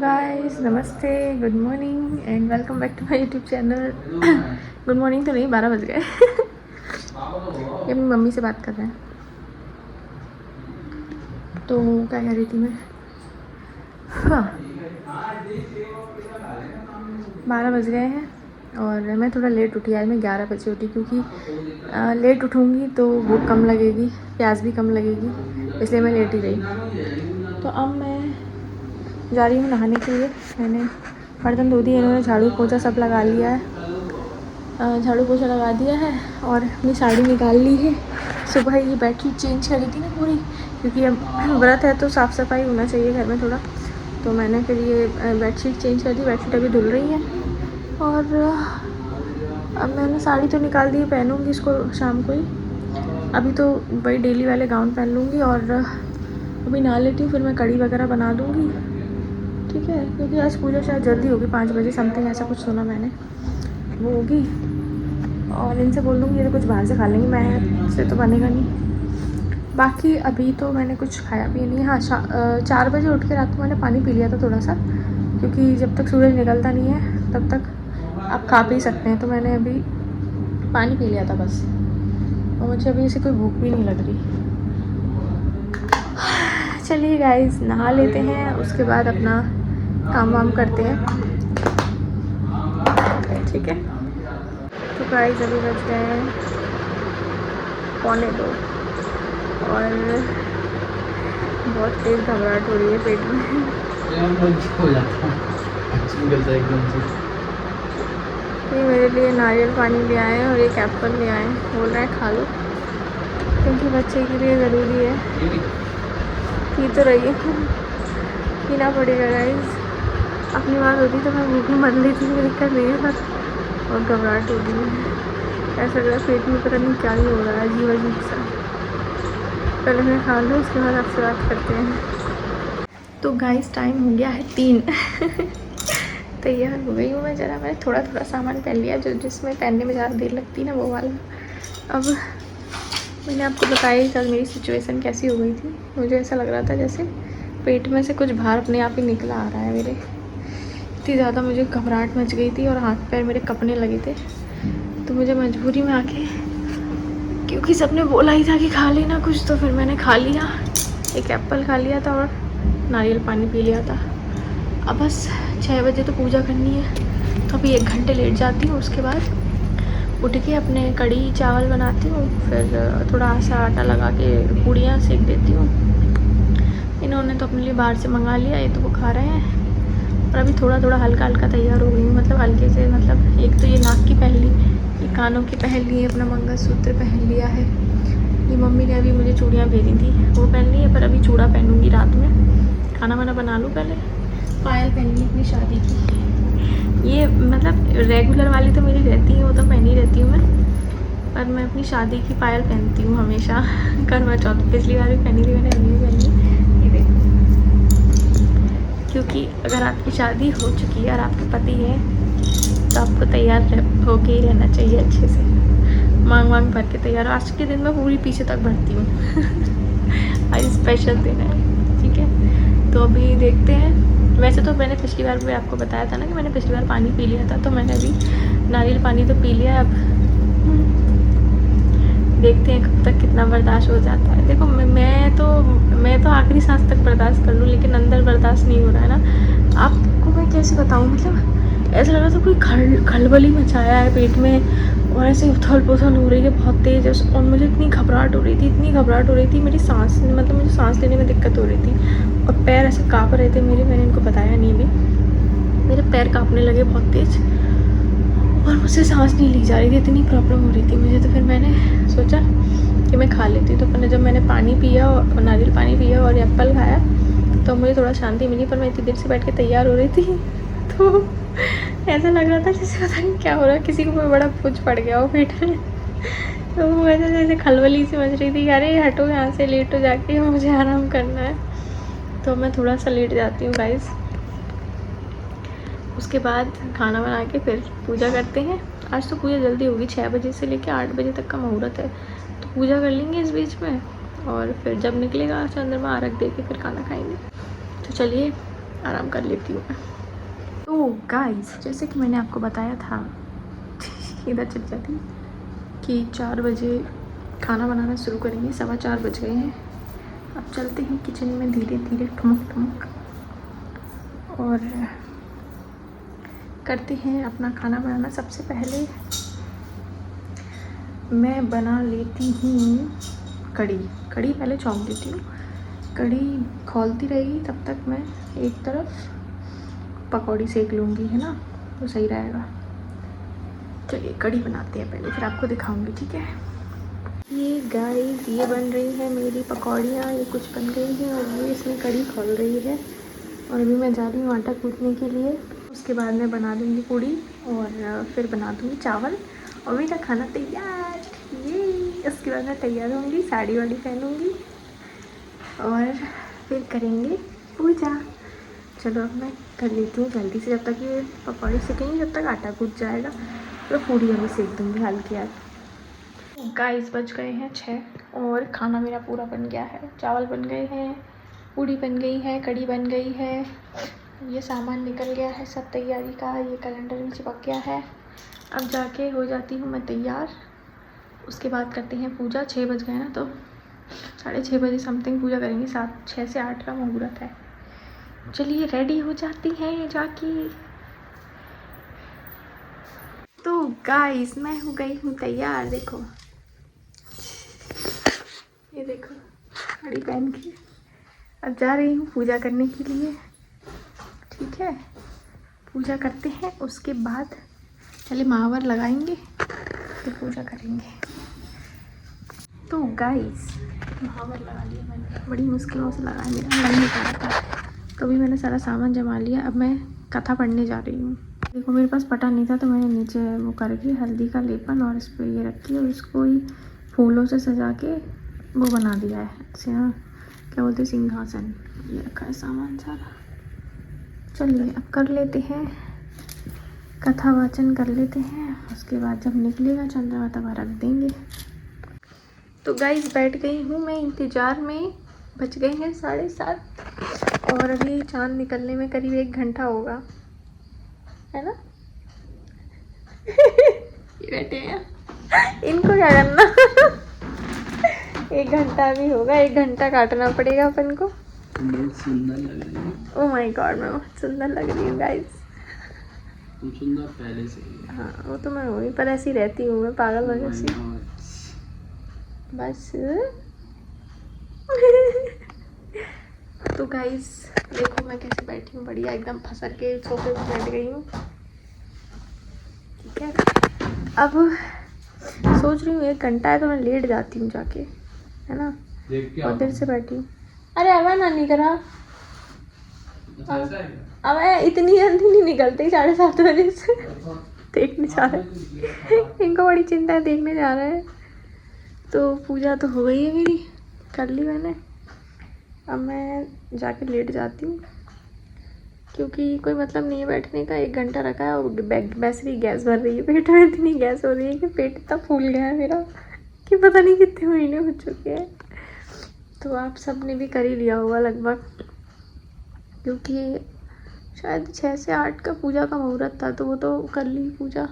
Guys, नमस्ते, good morning and welcome back to my YouTube channel. Good morning तो नहीं, 12 बज गए। ये अपनी मम्मी से बात कर रहे हैं। तो क्या कह रही थी मैं? हाँ, 12 बज गए हैं और मैं थोड़ा लेट उठी। आज मैं 11 बजे उठी क्योंकि लेट उठूँगी तो भूख कम लगेगी, प्यास भी कम लगेगी, इसलिए मैं लेट ही रही। तो अब मैं जा रही हूँ नहाने के लिए। मैंने बर्तन धो दिए, इन्होंने झाड़ू पोछा सब लगा लिया है, झाड़ू पोछा लगा दिया है और अपनी साड़ी निकाल ली है। सुबह ये बेडशीट चेंज करी थी ना पूरी, क्योंकि अब व्रत है तो साफ़ सफाई होना चाहिए घर में थोड़ा। तो मैंने फिर ये बेडशीट चेंज कर दी। बेडशीट अभी धुल रही है और अब मैंने साड़ी तो निकाल दी, पहनूँगी इसको शाम को ही। अभी तो वही डेली वाले गाउन पहन लूँगी और अभी नहा लेती हूँ, फिर मैं कढ़ी वगैरह बना दूँगी, ठीक है। क्योंकि आज पूजा शायद जल्दी होगी, 5 बजे समथिंग ऐसा कुछ सुना मैंने, वो होगी। और इनसे बोल दूँगी ये तो कुछ बाहर से खा लेंगी, मैं से तो बनेगा नहीं। बाकी अभी तो मैंने कुछ खाया भी नहीं। हाँ, 4 बजे उठ के रात को मैंने पानी पी लिया था थोड़ा सा, क्योंकि जब तक सूरज निकलता नहीं है तब तक आप खा पी सकते हैं। तो मैंने अभी पानी पी लिया था बस, और मुझे अभी ऐसे कोई भूख भी नहीं लग रही। चलिए गाइस, नहा लेते हैं, उसके बाद अपना काम वाम करते हैं, ठीक है। तो गाइस अभी बज गए हैं 1:45 और बहुत तेज़ घबराहट हो रही है पेट में। हो जाता है एकदम से। ये मेरे लिए नारियल पानी ले आए हैं और एक एप्पल ले आए हैं, बोल रहे हैं खा लो, क्योंकि बच्चे के लिए ज़रूरी है। पी तो रही है, पीना पड़ेगा गाइस। अपनी बात होती तो मैं भूखी मर लेती, कोई दिक्कत नहीं है, पर और घबराहट हो रही है। ऐसा लग रहा है पेट में पता नहीं क्या ही हो रहा है, अजीब अजीब सा। पहले मैं खा लूँ, उसके बाद आपसे बात करते हैं। तो गाइस टाइम हो गया है 3। तैयार हो गई हूँ मैं। ज़रा मैंने थोड़ा थोड़ा सामान पहन लिया, जो जिसमें पहनने में ज़्यादा देर लगती है ना, वो वाला। अब मैंने आपको बताया ही कल मेरी सिचुएशन कैसी हो गई थी। मुझे ऐसा लग रहा था जैसे पेट में से कुछ बाहर अपने आप ही निकला आ रहा है मेरे। इतनी ज़्यादा मुझे घबराहट मच गई थी और हाथ पैर मेरे कँपने लगे थे। तो मुझे मजबूरी में आके, क्योंकि सबने बोला ही था कि खा लेना कुछ, तो फिर मैंने खा लिया। एक एप्पल खा लिया था और नारियल पानी पी लिया था। अब बस 6 बजे तो पूजा करनी है, तो अभी 1 घंटे लेट जाती हूँ। उसके बाद उठ के अपने कढ़ी चावल बनाती हूँ, फिर थोड़ा सा आटा लगा के पूड़ियाँ सेक देती हूँ। इन्होंने तो अपने लिए बाहर से मंगा लिया, ये तो वो खा रहे हैं। और अभी थोड़ा थोड़ा हल्का हल्का तैयार हो गई हूँ, मतलब हल्के से। मतलब एक तो ये नाक की पहन ली, ये कानों की पहन ली है, अपना मंगलसूत्र पहन लिया है। ये मम्मी ने अभी मुझे चूड़ियाँ भेजी थी, वो पहन ली है, पर अभी चूड़ा पहनूँगी रात में। खाना वाना बना लूँ पहले। पायल पहन ली अपनी शादी की, ये मतलब रेगुलर वाली तो मेरी रहती है, वो तो पहनी रहती हूँ मैं, पर मैं अपनी शादी की पायल पहनती हूँ हमेशा। करवा चौथ पिछली बार भी पहनी थी मैंने, अभी भी पहनी। ये देखो, क्योंकि अगर आपकी शादी हो चुकी है और आपके पति है तो आपको तैयार होके ही रहना चाहिए अच्छे से, मांग मांग भर के तैयार। आज के दिन मैं पूरी पीछे तक भरती हूँ। आज स्पेशल दिन है, ठीक है। तो अभी देखते हैं। वैसे तो मैंने पिछली बार भी आपको बताया था ना कि मैंने पिछली बार पानी पी लिया था, तो मैंने अभी नारियल पानी तो पी लिया। अब देखते हैं कब तक कितना बर्दाश्त हो जाता है। देखो मैं तो आखिरी सांस तक बर्दाश्त कर लूँ, लेकिन अंदर बर्दाश्त नहीं हो रहा है ना। आपको मैं कैसे बताऊँ, मतलब ऐसा लग रहा था कोई खलबली मचाया है पेट में, और ऐसे उथल पुथल हो रही है बहुत तेज़। और मुझे इतनी घबराहट हो रही थी, मेरी सांस, मतलब मुझे सांस लेने में दिक्कत हो रही थी, और पैर ऐसे काँप रहे थे मेरे। मैंने इनको बताया नहीं अभी, मेरे पैर काँपने लगे बहुत तेज़, और मुझसे सांस नहीं ली जा रही थी, इतनी प्रॉब्लम हो रही थी मुझे। तो फिर मैंने सोचा कि मैं खा लेती। तो जब मैंने पानी पिया और नारियल पानी पिया और एप्पल खाया, तो मुझे थोड़ा शांति मिली। पर मैं इतनी देर से बैठ के तैयार हो रही थी, तो ऐसा लग रहा था जैसे पता नहीं क्या हो रहा है, किसी को कोई बड़ा कुछ पड़ गया हो पेट में। तो वैसे जैसे खलबली सी मच रही थी, अरे हटो यहाँ से, लेटो जाके, मुझे आराम करना है। तो मैं थोड़ा सा लेट जाती हूँ गाइस। उसके बाद खाना बना के फिर पूजा करते हैं। आज तो पूजा जल्दी होगी, 6 बजे से लेकर 8 बजे तक का मुहूर्त है, तो पूजा कर लेंगे इस बीच में, और फिर जब निकलेगा चंद्रमा अर्घ दे के फिर खाना खाएंगे। तो चलिए आराम कर लेती हूँ। तो गाइस, जैसे कि मैंने आपको बताया था इधर चल जाती कि 4 बजे खाना बनाना शुरू करेंगे। 4:15 बज गए हैं। अब चलते हैं किचन में धीरे धीरे ठुमक ठुमक और करते हैं अपना खाना बनाना। सबसे पहले मैं बना लेती हूँ कढ़ी पहले छौंक देती हूँ। कढ़ी खौलती रहेगी तब तक मैं एक तरफ पकौड़ी सेक लूँगी, है ना, तो सही रहेगा। चलिए कढ़ी बनाते हैं पहले, फिर आपको दिखाऊंगी, ठीक है। ये गाइस, ये बन रही है मेरी पकौड़ियाँ, ये कुछ बन गई हैं और ये इसमें कढ़ी खौल रही है। और अभी मैं जा रही हूँ आटा कूटने के लिए। उसके बाद मैं बना दूँगी पूड़ी और फिर बना दूँगी चावल और मेरा खाना तैयार। ये उसके बाद मैं तैयार होंगी, साड़ी वाड़ी पहनूँगी और फिर करेंगे पूजा। चलो अब मैं कर लेती हूँ जल्दी से, जब तक ये पकौड़ी सेकेंगे जब तक आटा कूट जाएगा, तो पूड़ी अभी सेक दूँगी हल्की हल्की। गाइस, बज गए हैं 6 और खाना मेरा पूरा बन गया है। चावल बन गए हैं, पूड़ी बन गई है, कढ़ी बन गई है, ये सामान निकल गया है सब तैयारी का, ये कैलेंडर में चिपक गया है। अब जाके हो जाती हूँ मैं तैयार। उसके बाद करते हैं पूजा। 6 बज गए ना, तो 6:30 बजे समथिंग पूजा करेंगे। 6 से 8 का मुहूर्त है। चलिए रेडी हो जाती हैं जाके। तो गाइस, मैं हो गई हूँ तैयार। देखो, ये देखो साड़ी पहन के अब जा रही हूँ पूजा करने के लिए, ठीक है। पूजा करते हैं, उसके बाद चलिए महावर लगाएंगे, फिर पूजा करेंगे। तो गाइस, महावर लगा लिया मैंने, बड़ी मुश्किलों से लगाया, मेरा मन नहीं कर रहा था, तो भी मैंने सारा सामान जमा लिया। अब मैं कथा पढ़ने जा रही हूँ। देखो, मेरे पास पटा नहीं था तो मैंने नीचे वो करके हल्दी का लेपन और इस पर ये रखी और इसको ही फूलों से सजा के वो बना दिया है। अच्छा, क्या बोलते हैं, सिंहासन। ये रखा है सामान सारा। चलिए अब कर लेते हैं कथा वाचन कर लेते हैं। उसके बाद जब निकलेगा चंद्रमा तब रख देंगे। तो गाइस, बैठ गई हूँ मैं इंतज़ार में। बज गए हैं 7:30 और अभी चाँद निकलने में करीब 1 घंटा होगा, है ना। ये बैठे हैं, इनको क्या करना। 1 घंटा भी होगा, 1 घंटा काटना पड़ेगा अपन को। बहुत सुंदर लग रही है। ओह माय गॉड, मैं बहुत सुंदर लग रही हूँ गाइस। तुम सुंदर पहले से ही। हाँ, वो तो मैं वहीं पर ऐसी रहती हूँ, मैं पागल वजह से बस। तो गाइस देखो मैं कैसे बैठी हूँ, बढ़िया एकदम फंसर के सोफे पर बैठ गई हूँ, ठीक है। अब सोच रही हूँ 1 घंटा है तो मैं लेट जाती हूँ जाके, है ना। बहुत देर से बैठी हूँ। अरे अब नानी करा, अब इतनी जल्दी नहीं निकलती 7:30 बजे से। देखने जा रहे हैं, इनको बड़ी चिंता है, देखने जा रहे हैं। तो पूजा तो हो गई है मेरी, कर ली मैंने। अब मैं जाके लेट जाती हूँ क्योंकि कोई मतलब नहीं है बैठने का। 1 घंटा रखा है और वैसे भी गैस भर रही है पेट में, इतनी गैस हो रही है कि पेट इतना फूल गया है मेरा कि पता नहीं कितने महीने हो चुके हैं। तो आप सब ने भी कर ही लिया होगा लगभग, क्योंकि शायद 6 से 8 का पूजा का मुहूर्त था, तो वो तो कर ली पूजा।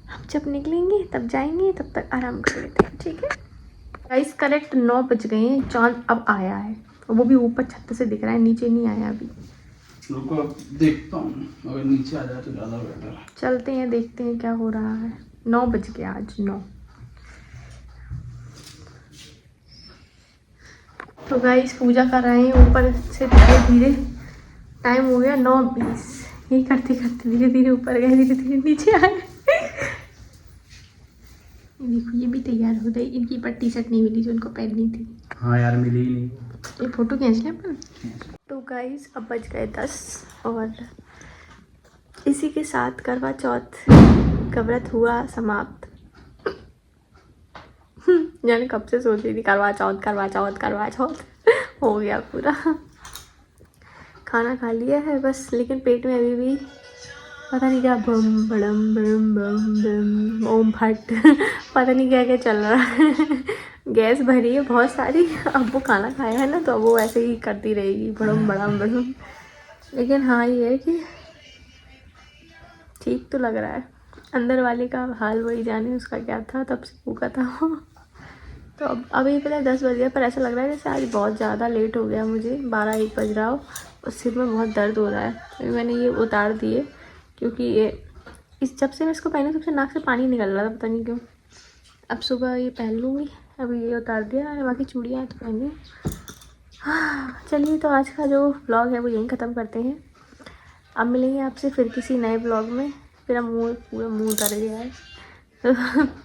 हम जब निकलेंगे तब जाएंगे, तब तक आराम कर लेते हैं, ठीक है। गाइस, करेक्ट 9 बज गए हैं। चाँद अब आया है, वो भी ऊपर छत से दिख रहा है, नीचे नहीं आया अभी। रुको देखता हूँ, अगर नीचे आ जाए तो ज़्यादा बेटर है। चलते हैं, देखते हैं क्या हो रहा है। 9 बज गया आज, 9। तो गाइस, पूजा कर रहे हैं ऊपर से धीरे धीरे। टाइम हो गया 9:20। यही करते करते धीरे धीरे ऊपर गए, धीरे धीरे नीचे आए। देखो, ये भी तैयार हो गई। इनकी पर टी-शर्ट नहीं मिली जो उनको पहननी थी। हाँ यार, मिली ही नहीं। ये फोटो खींच लें अपन। तो गाइस, अब बज गए 10 और इसी के साथ करवा चौथ का व्रत हुआ समाप्त। जाने कब से सोच रही थी करवा चौथ करवा चौथ करवा चौथ। हो गया पूरा। खाना खा लिया है बस, लेकिन पेट में अभी भी पता नहीं क्या बम बड़म बड़म बम बम ओम फट पता नहीं क्या क्या चल रहा है। गैस भरी है बहुत सारी। अब वो खाना खाया है ना, तो अब वो ऐसे ही करती रहेगी बड़म बड़म बड़म। लेकिन हाँ ये है कि ठीक तो लग रहा है। अंदर वाले का हाल वही जाने उसका क्या था, तब से भूखा था वो। तो अब अभी पता है 10 बज गया, पर ऐसा लग रहा है जैसे आज बहुत ज़्यादा लेट हो गया मुझे, 12-1 बज रहा हो और सिर में बहुत दर्द हो रहा है। अभी मैंने ये उतार दिए क्योंकि ये जब से मैं इसको पहनी तब से नाक से पानी निकल रहा था, पता नहीं क्यों। अब सुबह ये पहन लूँगी। अभी ये उतार दिया, बाकी चूड़ियाँ तो पहनी। हाँ चलिए, तो आज का जो व्लॉग है वो यहीं ख़त्म करते हैं। अब मिलेंगे आपसे फिर किसी नए ब्लॉग में। मेरा मुँह पूरा मुँह उतर गया है।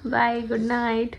Bye, good night.